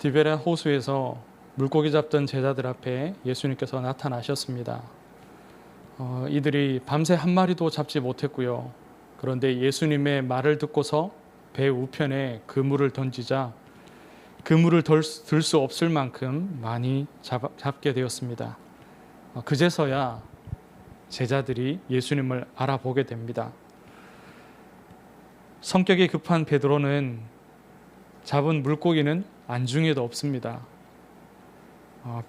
디베랴 호수에서 물고기 잡던 제자들 앞에 예수님께서 나타나셨습니다. 이들이 밤새 한 마리도 잡지 못했고요. 그런데 예수님의 말을 듣고서 배 우편에 그물을 던지자 그물을 들 수 없을 만큼 많이 잡게 되었습니다. 그제서야 제자들이 예수님을 알아보게 됩니다. 성격이 급한 베드로는 잡은 물고기는 안중에도 없습니다.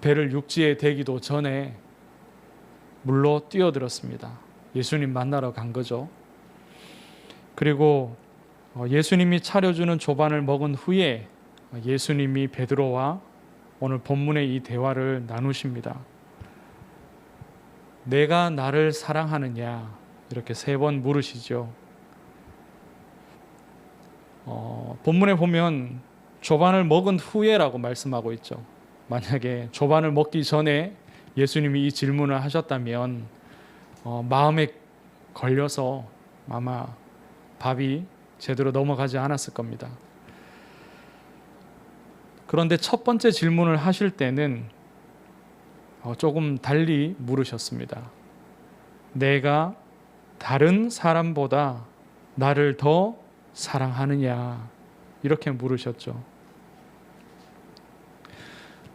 배를 육지에 대기도 전에 물로 뛰어들었습니다. 예수님 만나러 간 거죠. 그리고 예수님이 차려주는 조반을 먹은 후에 예수님이 베드로와 오늘 본문의 이 대화를 나누십니다. 내가 나를 사랑하느냐 이렇게 3번 물으시죠. 본문에 보면 조반을 먹은 후에라고 말씀하고 있죠. 만약에 조반을 먹기 전에 예수님이 이 질문을 하셨다면 마음에 걸려서 아마 밥이 제대로 넘어가지 않았을 겁니다. 그런데 첫 번째 질문을 하실 때는 조금 달리 물으셨습니다. 내가 다른 사람보다 나를 더 사랑하느냐 이렇게 물으셨죠.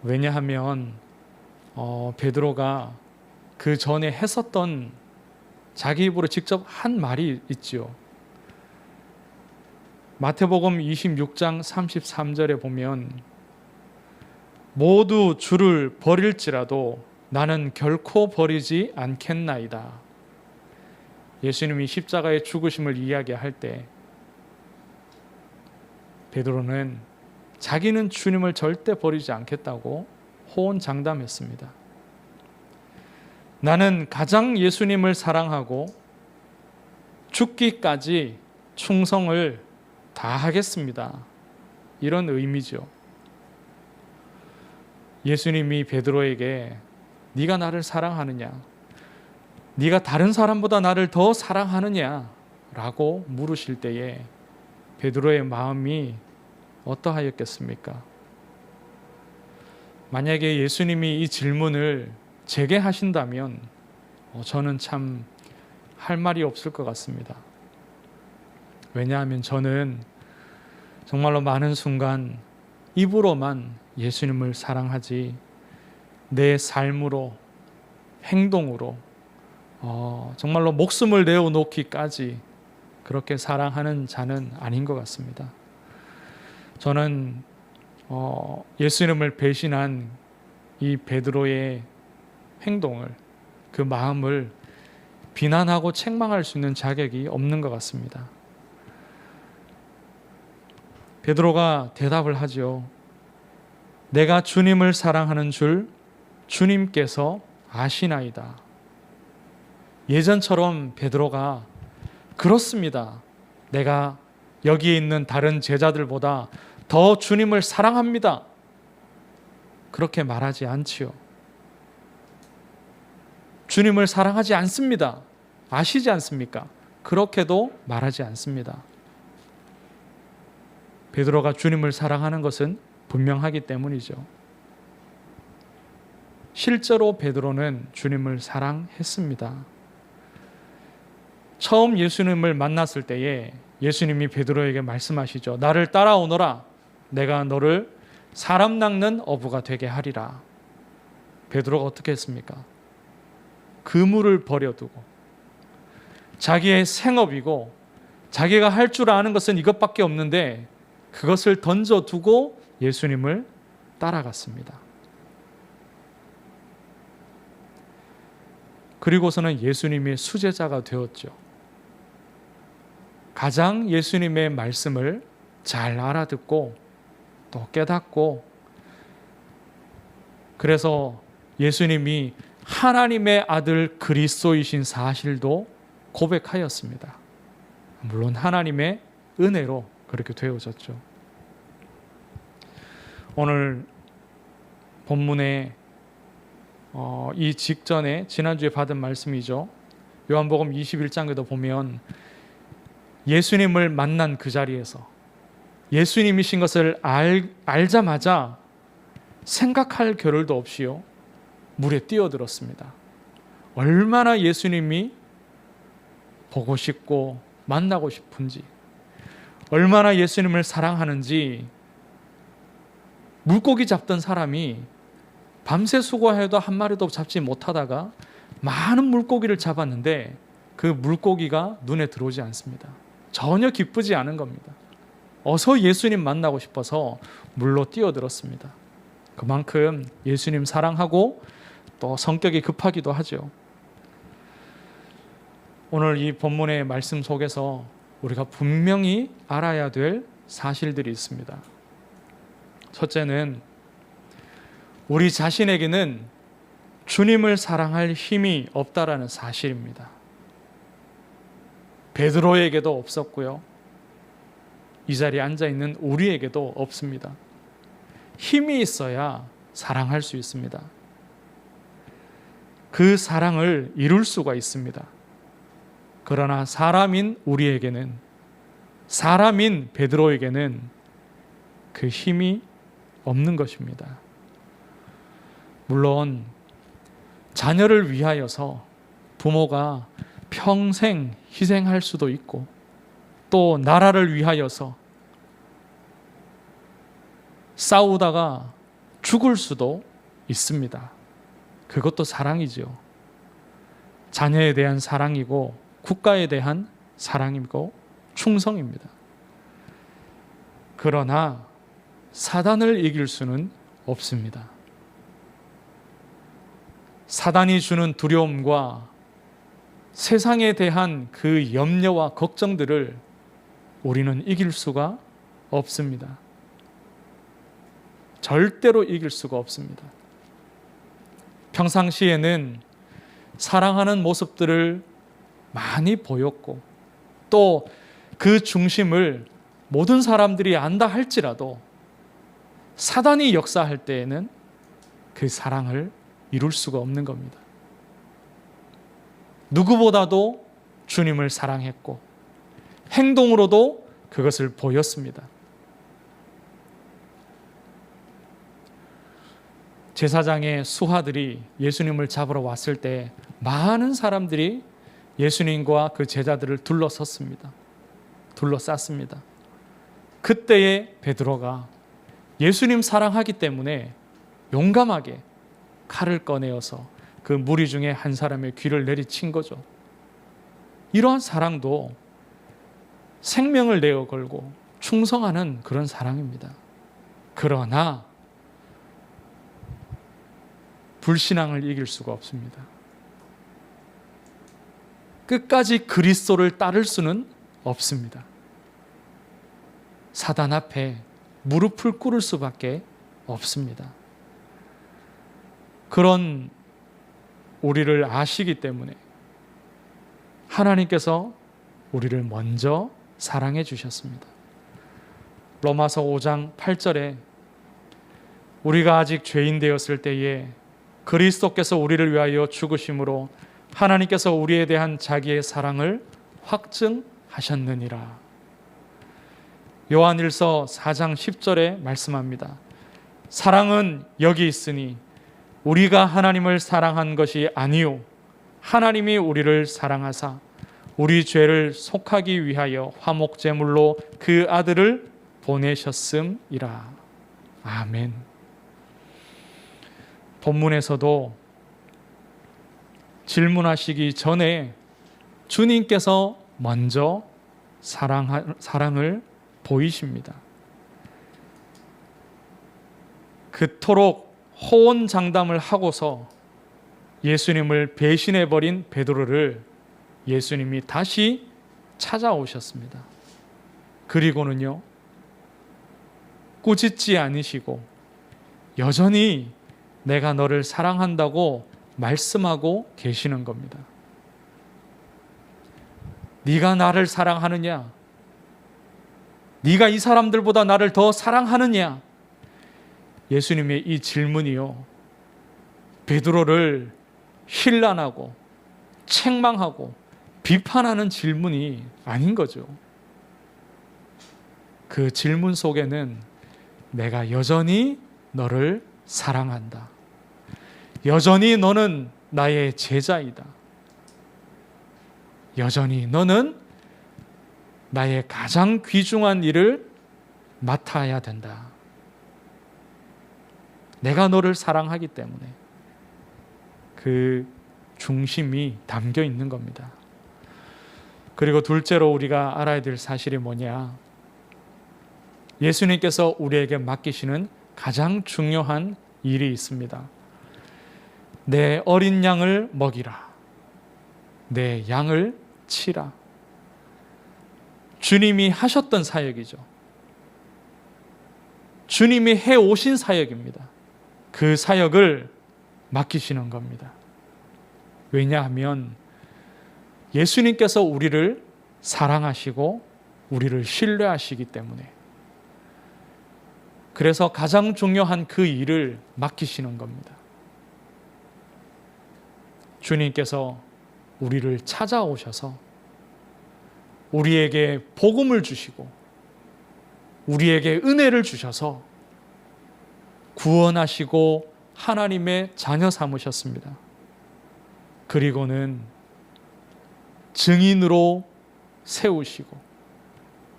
왜냐하면 베드로가 그 전에 했었던 자기 입으로 직접 한 말이 있죠. 마태복음 26장 33절에 보면 모두 주를 버릴지라도 나는 결코 버리지 않겠나이다. 예수님이 십자가의 죽으심을 이야기할 때 베드로는 자기는 주님을 절대 버리지 않겠다고 호언장담했습니다. 나는 가장 예수님을 사랑하고 죽기까지 충성을 다하겠습니다. 이런 의미죠. 예수님이 베드로에게 네가 나를 사랑하느냐? 네가 다른 사람보다 나를 더 사랑하느냐? 라고 물으실 때에 베드로의 마음이 어떠하였겠습니까? 만약에 예수님이 이 질문을 제게 하신다면 저는 참 할 말이 없을 것 같습니다. 왜냐하면 저는 정말로 많은 순간 입으로만 예수님을 사랑하지 내 삶으로 행동으로 정말로 목숨을 내어놓기까지 그렇게 사랑하는 자는 아닌 것 같습니다. 저는 예수님을 배신한 이 베드로의 행동을 그 마음을 비난하고 책망할 수 있는 자격이 없는 것 같습니다. 베드로가 대답을 하죠. 내가 주님을 사랑하는 줄 주님께서 아시나이다. 예전처럼 베드로가 그렇습니다. 내가 여기에 있는 다른 제자들보다 더 주님을 사랑합니다. 그렇게 말하지 않지요. 주님을 사랑하지 않습니다. 아시지 않습니까? 그렇게도 말하지 않습니다. 베드로가 주님을 사랑하는 것은 분명하기 때문이죠. 실제로 베드로는 주님을 사랑했습니다. 처음 예수님을 만났을 때에 예수님이 베드로에게 말씀하시죠. 나를 따라오너라. 내가 너를 사람 낚는 어부가 되게 하리라. 베드로가 어떻게 했습니까? 그물을 버려두고 자기의 생업이고 자기가 할 줄 아는 것은 이것밖에 없는데 그것을 던져두고 예수님을 따라갔습니다. 그리고서는 예수님의 수제자가 되었죠. 가장 예수님의 말씀을 잘 알아듣고 또 깨닫고 그래서 예수님이 하나님의 아들 그리스도이신 사실도 고백하였습니다. 물론 하나님의 은혜로 그렇게 되어졌죠. 오늘 본문에 이 직전에 지난주에 받은 말씀이죠. 요한복음 21장에도 보면 예수님을 만난 그 자리에서 예수님이신 것을 알자마자 생각할 겨를도 없이요 물에 뛰어들었습니다. 얼마나 예수님이 보고 싶고 만나고 싶은지, 얼마나 예수님을 사랑하는지. 물고기 잡던 사람이 밤새 수고해도 한 마리도 잡지 못하다가 많은 물고기를 잡았는데 그 물고기가 눈에 들어오지 않습니다. 전혀 기쁘지 않은 겁니다. 어서 예수님 만나고 싶어서 물로 뛰어들었습니다. 그만큼 예수님 사랑하고 또 성격이 급하기도 하죠. 오늘 이 본문의 말씀 속에서 우리가 분명히 알아야 될 사실들이 있습니다. 첫째는 우리 자신에게는 주님을 사랑할 힘이 없다라는 사실입니다. 베드로에게도 없었고요. 이 자리에 앉아있는 우리에게도 없습니다. 힘이 있어야 사랑할 수 있습니다. 그 사랑을 이룰 수가 있습니다. 그러나 사람인 우리에게는, 사람인 베드로에게는 그 힘이 없는 것입니다. 물론 자녀를 위하여서 부모가 평생 희생할 수도 있고 또 나라를 위하여서 싸우다가 죽을 수도 있습니다. 그것도 사랑이죠. 자녀에 대한 사랑이고 국가에 대한 사랑이고 충성입니다. 그러나 사단을 이길 수는 없습니다. 사단이 주는 두려움과 세상에 대한 그 염려와 걱정들을 우리는 이길 수가 없습니다. 절대로 이길 수가 없습니다. 평상시에는 사랑하는 모습들을 많이 보였고 또 그 중심을 모든 사람들이 안다 할지라도 사단이 역사할 때에는 그 사랑을 이룰 수가 없는 겁니다. 누구보다도 주님을 사랑했고 행동으로도 그것을 보였습니다. 제사장의 수하들이 예수님을 잡으러 왔을 때 많은 사람들이 예수님과 그 제자들을 둘러섰습니다. 둘러쌌습니다. 그때에 베드로가 예수님 사랑하기 때문에 용감하게 칼을 꺼내어서 그 무리 중에 한 사람의 귀를 내리친 거죠. 이러한 사랑도 생명을 내어 걸고 충성하는 그런 사랑입니다. 그러나 불신앙을 이길 수가 없습니다. 끝까지 그리스도를 따를 수는 없습니다. 사단 앞에 무릎을 꿇을 수밖에 없습니다. 그런 우리를 아시기 때문에 하나님께서 우리를 먼저 사랑해 주셨습니다. 로마서 5장 8절에 우리가 아직 죄인 되었을 때에 그리스도께서 우리를 위하여 죽으심으로 하나님께서 우리에 대한 자기의 사랑을 확증하셨느니라. 요한일서 4장 10절에 말씀합니다. 사랑은 여기 있으니 우리가 하나님을 사랑한 것이 아니요 하나님이 우리를 사랑하사 우리 죄를 속하기 위하여 화목제물로 그 아들을 보내셨음이라. 아멘. 본문에서도 질문하시기 전에 주님께서 먼저 사랑을 보이십니다. 그토록 호언장담을 하고서 예수님을 배신해버린 베드로를 예수님이 다시 찾아오셨습니다. 그리고는요, 꾸짖지 않으시고 여전히 내가 너를 사랑한다고 말씀하고 계시는 겁니다. 네가 나를 사랑하느냐? 네가 이 사람들보다 나를 더 사랑하느냐? 예수님의 이 질문이요, 베드로를 힐난하고 책망하고 비판하는 질문이 아닌 거죠. 그 질문 속에는 내가 여전히 너를 사랑한다. 여전히 너는 나의 제자이다. 여전히 너는 나의 가장 귀중한 일을 맡아야 된다. 내가 너를 사랑하기 때문에 그 중심이 담겨 있는 겁니다. 그리고 둘째로 우리가 알아야 될 사실이 뭐냐? 예수님께서 우리에게 맡기시는 가장 중요한 일이 있습니다. 내 어린 양을 먹이라. 내 양을 치라. 주님이 하셨던 사역이죠. 주님이 해오신 사역입니다. 그 사역을 맡기시는 겁니다. 왜냐하면 예수님께서 우리를 사랑하시고 우리를 신뢰하시기 때문에, 그래서 가장 중요한 그 일을 맡기시는 겁니다. 주님께서 우리를 찾아오셔서 우리에게 복음을 주시고 우리에게 은혜를 주셔서 구원하시고 하나님의 자녀 삼으셨습니다. 그리고는 증인으로 세우시고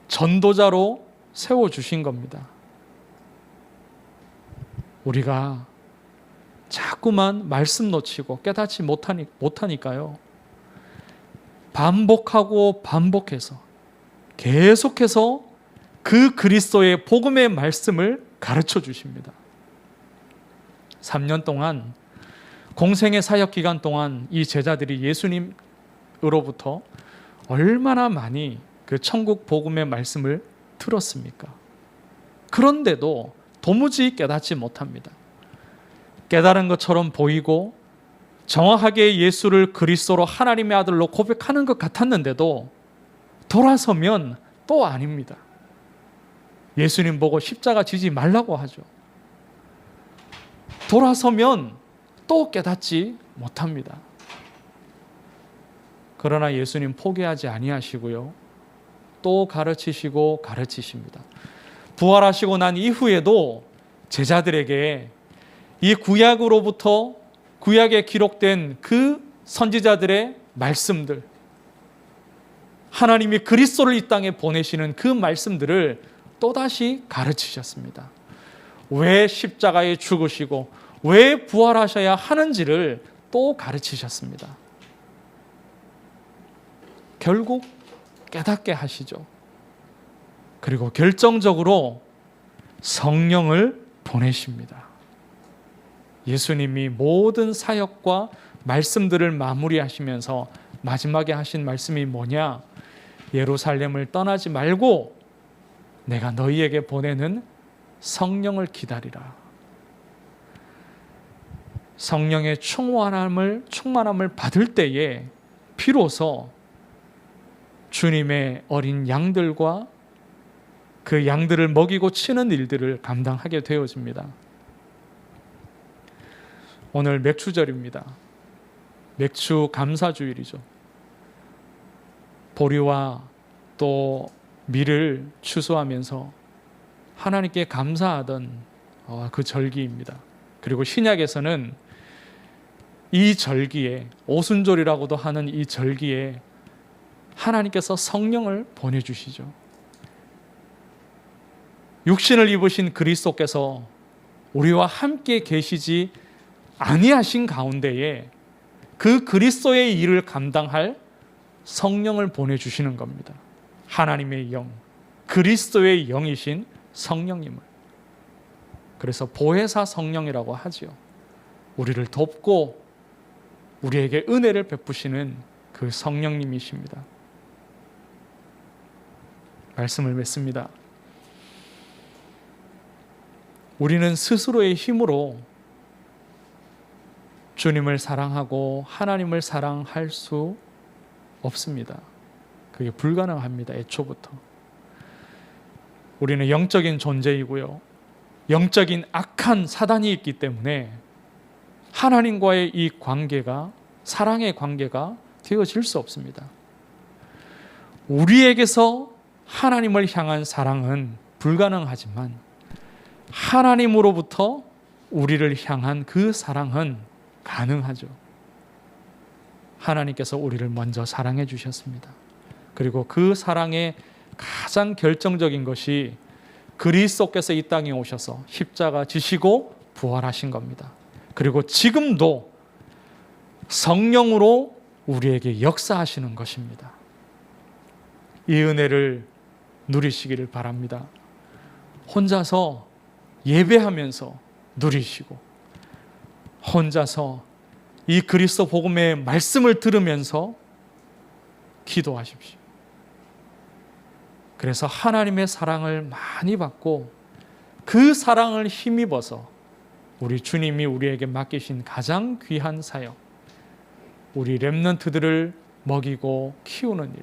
전도자로 세워주신 겁니다. 우리가 자꾸만 말씀 놓치고 깨닫지 못하니까요. 반복하고 반복해서 계속해서 그 그리스도의 복음의 말씀을 가르쳐 주십니다. 3년 동안 공생의 사역 기간 동안 이 제자들이 예수님으로부터 얼마나 많이 그 천국 복음의 말씀을 들었습니까? 그런데도 도무지 깨닫지 못합니다. 깨달은 것처럼 보이고 정확하게 예수를 그리스도로 하나님의 아들로 고백하는 것 같았는데도 돌아서면 또 아닙니다. 예수님 보고 십자가 지지 말라고 하죠. 돌아서면 또 깨닫지 못합니다. 그러나 예수님 포기하지 아니하시고요. 또 가르치시고 가르치십니다. 부활하시고 난 이후에도 제자들에게 이 구약으로부터 구약에 기록된 그 선지자들의 말씀들, 하나님이 그리스도를 이 땅에 보내시는 그 말씀들을 또다시 가르치셨습니다. 왜 십자가에 죽으시고 왜 부활하셔야 하는지를 또 가르치셨습니다. 결국 깨닫게 하시죠. 그리고 결정적으로 성령을 보내십니다. 예수님이 모든 사역과 말씀들을 마무리하시면서 마지막에 하신 말씀이 뭐냐? 예루살렘을 떠나지 말고 내가 너희에게 보내는 성령을 기다리라. 성령의 충만함을 받을 때에 비로소 주님의 어린 양들과 그 양들을 먹이고 치는 일들을 감당하게 되어집니다. 오늘 맥추절입니다. 맥추 감사주일이죠. 보리와 또 밀을 추수하면서 하나님께 감사하던 그 절기입니다. 그리고 신약에서는 이 절기에, 오순절이라고도 하는 이 절기에 하나님께서 성령을 보내주시죠. 육신을 입으신 그리스도께서 우리와 함께 계시지 아니하신 가운데에 그 그리스도의 일을 감당할 성령을 보내주시는 겁니다. 하나님의 영, 그리스도의 영이신 성령님을. 그래서 보혜사 성령이라고 하지요. 우리를 돕고 우리에게 은혜를 베푸시는 그 성령님이십니다. 말씀을 맺습니다. 우리는 스스로의 힘으로 주님을 사랑하고 하나님을 사랑할 수 없습니다. 그게 불가능합니다. 애초부터. 우리는 영적인 존재이고요. 영적인 악한 사단이 있기 때문에 하나님과의 이 관계가, 사랑의 관계가 되어질 수 없습니다. 우리에게서 하나님을 향한 사랑은 불가능하지만 하나님으로부터 우리를 향한 그 사랑은 가능하죠. 하나님께서 우리를 먼저 사랑해 주셨습니다. 그리고 그 사랑의 가장 결정적인 것이 그리스도께서 이 땅에 오셔서 십자가 지시고 부활하신 겁니다. 그리고 지금도 성령으로 우리에게 역사하시는 것입니다. 이 은혜를 누리시기를 바랍니다. 혼자서 예배하면서 누리시고, 혼자서 이 그리스도 복음의 말씀을 들으면서 기도하십시오. 그래서 하나님의 사랑을 많이 받고 그 사랑을 힘입어서 우리 주님이 우리에게 맡기신 가장 귀한 사역, 우리 렘넌트들을 먹이고 키우는 일,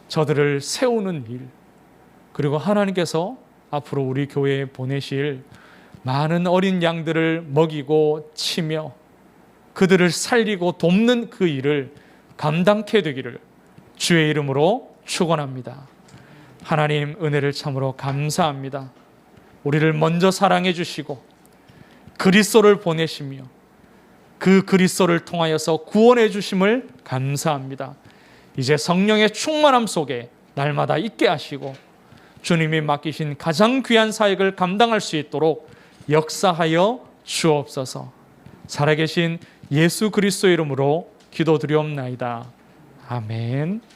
저들을 세우는 일, 그리고 하나님께서 앞으로 우리 교회에 보내실 많은 어린 양들을 먹이고 치며 그들을 살리고 돕는 그 일을 감당케 되기를 주의 이름으로 축원합니다. 하나님 은혜를 참으로 감사합니다. 우리를 먼저 사랑해 주시고 그리스도를 보내시며 그 그리스도를 통하여서 구원해 주심을 감사합니다. 이제 성령의 충만함 속에 날마다 있게 하시고 주님이 맡기신 가장 귀한 사역을 감당할 수 있도록 역사하여 주옵소서. 살아계신 예수 그리스도 이름으로 기도드리옵나이다. 아멘.